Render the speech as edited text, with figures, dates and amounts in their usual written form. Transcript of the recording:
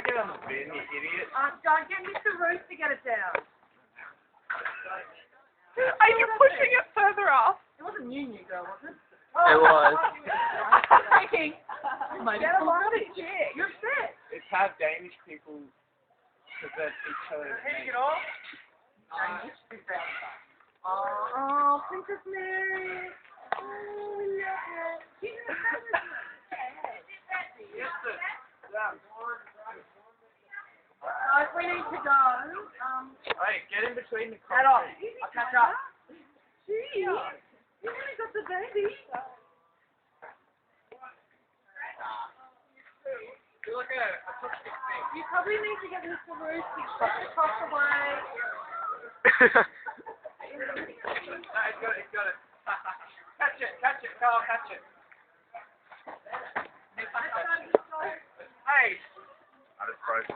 get on the bin, you idiot. Don't get Mr. Roos to get it down. Are you pushing it further off? It wasn't you, girl, was it? It was. Thinking, mate, Get a lot of it. You're sick. It's how Danish people present each other. Take it off. Oh, Princess Mary. Oh, yeah. Guys, we need to go. Hey, get in between the Head off. concrete. I'll catch up. Gee, you really got the baby. You're like a toxic thing. You probably need to get Mr. Roos to step across the way. No, he's got it. Catch it, Carl, catch it. Hey! I just broke it.